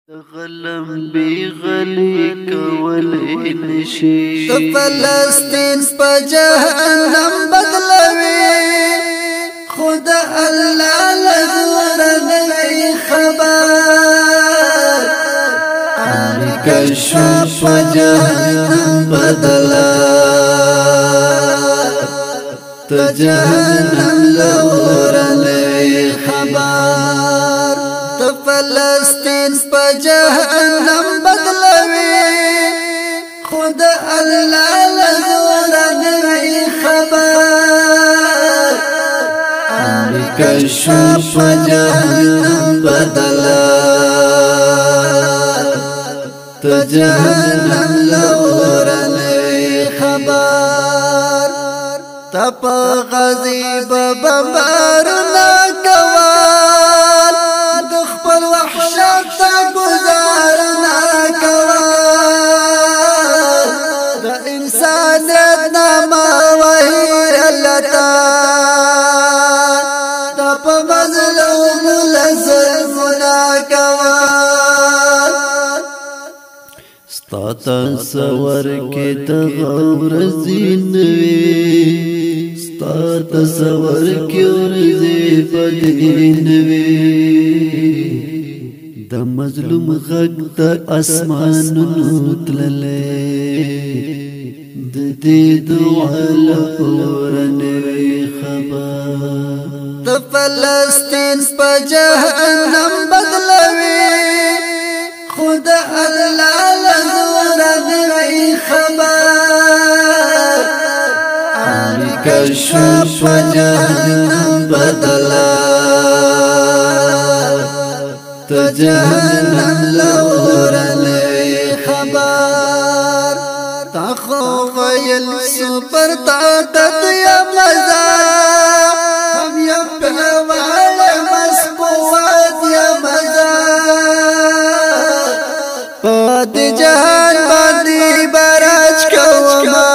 غلم بغلی کولی نشي فلسطین په جهنم بدلوي خود الله لغور نوی خبر امریکا شو په جهنم بدلا ته جهنم لغور نوی خبر فلسطین په جهنم بدلوي خود الله لغور نوی خبر امریکا شو په جهنم بدلا ته جهنم لغور نوی خبر تپ غزي بمبارنا کوال دخپل وحشت گزار نا کوال د انسانیت ناما وحیر اللہ تعالی تپ مظلوم لظلمنا کوال ستا تصور کې تغور زینوي ستا تصور کې ورځي بدینوي د مظلوم غږ د اسمانونو تللې د دې دعا لپاره نوی خبر د فلسطین په جهنم بدلوي خود الله لغور نوی خبر امریکا شو په جهنم بدلا ته جهنم لغور نوی خبر تا خو ویل سپر طاقت یا مزا هم یا پیوال مسبوات یا مزا پاد جهان باندې براج کوما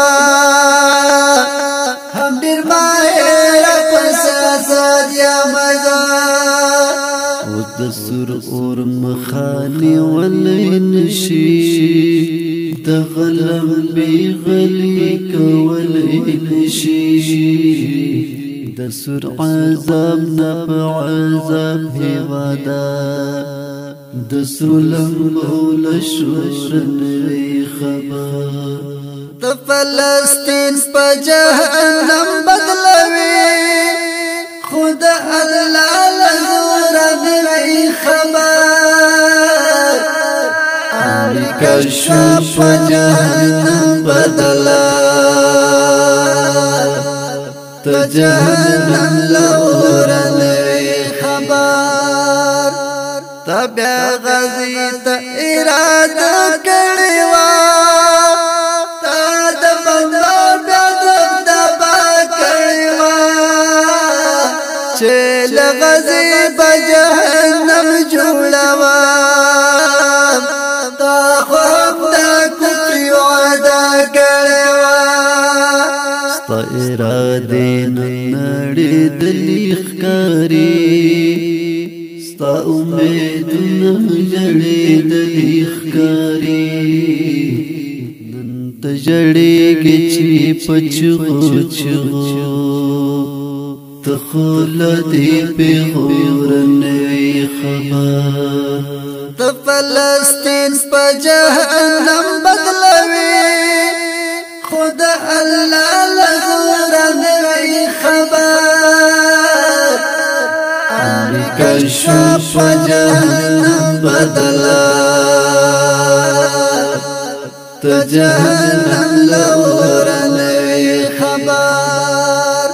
هم ډیر ماهر پس اسد یا مزا د سر اور مخانی ولې نشي د غلم بغلی کولی نشي د سر عذاب نه په عذاب هوادا د سر لمبو لشور نوی خبر د فلسطین په جهنم بدلوي خود الله لغور نوی خبر امریکا شو په جهنم بدلا ته جهنم لغور نوی خبر تبع غزي ته اراده کړی وا تا د بندا بیا د با کړی وا چې لغزي په جهنم جوړوا تا خو د کفر وعده کړی وا ستا اراده نړۍ د لیخکاری ستا امیدونه جړېدلې ښکاري نن ته ژړېږې چې په چغو چغو ته خو له دې پېغور نوی خبر د فلسطین په جهنم بدلوي خود الله لغور نوی خبر امریکا شو په جهنم بدلا ته جهنم لغور نوی خبر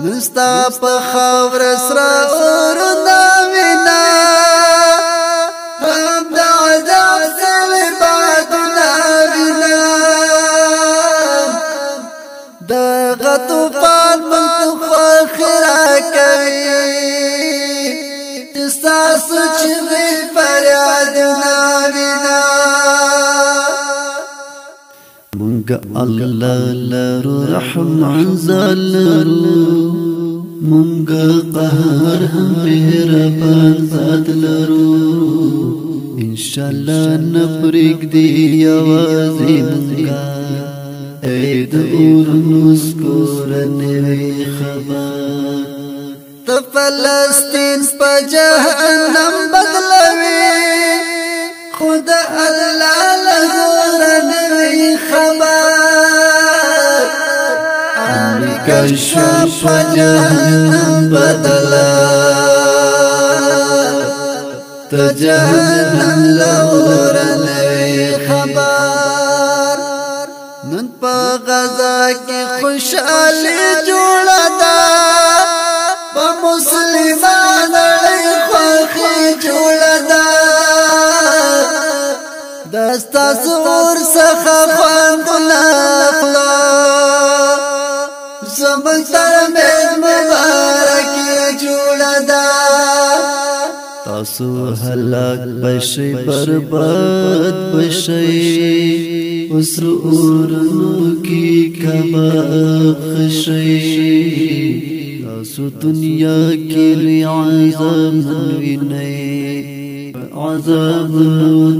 مستا په خاور سره اور دا وینا هم د عذاب سره بادنا وینا د غطفان متفخرا کوي تاسو چې فریاد ناوینا مونږ الله لرو رحمان زلرو مونږ قهر هم مهربان ذات لرو انشاءالله نپرگ دی یوازی منگا اید اورنو سکورنوی خبر تو فلسطین پا جہنم بدلوی خود اللہ لزورنوی خبر امریکا شو پا جہنم بدلا تو جہنم لورنوی خبر نن پا غزا کی خوشحالی جوڑا دا پا مسلمان اڑی خوخی جوڑا دا دستا سور سخا خواندنا اخلا زمان ترمیز مبارکی جوڑا دا تاسو هلاک بشي برباد بشي وسر اورنو کی کباب خشي تاسو دنیا کی لی عذاب نویني عذاب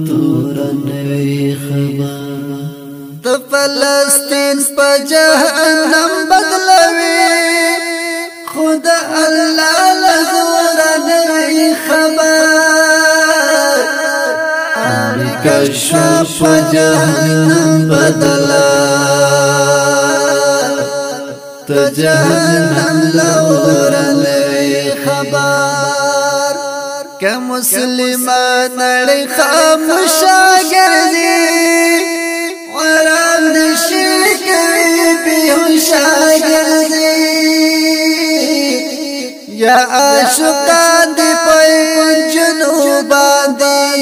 تورنوي خبر تو فلسطین پا جہنم بدلوی خود اللہ لزورنوی خبر امریکا شو پا جہنم بدلا تو جہنم لورنوی خبر کہ مسلمان اڑی خاموشا گردی ورام نشی کوي بیهوشا گردی یا عاشقان دی پای پنجنو باندی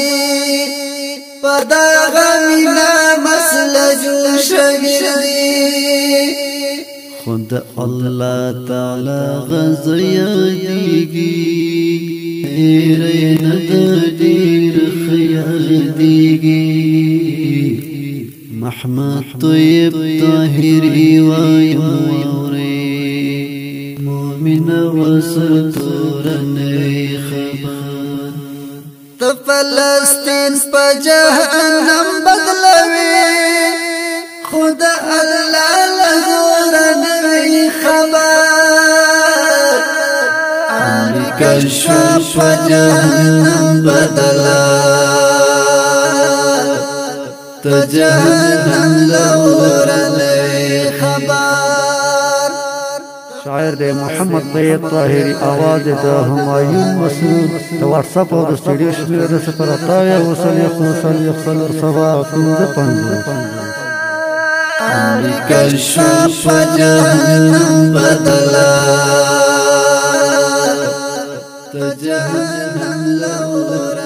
پدا غمینا مسل جوش گردی خود اللہ تعالی غزیا دیگی ایرین دیر خیال دیگی محمد طيب طاهري ويموري مؤمن وستورني خبر تو فلسطین پا جہنم بدلوی خود اللہ لزورنوی خبر امریکا شو پا جہنم بدلا تو جہنم لورنوی خبر شاعر دے محمد طیب طاہری آواز دا ہمایون مسعود واٹس اپ اور اسٹوڈیو شمیر 081 امریکا شو پا جہنم بدلا تو جہنم لورنوی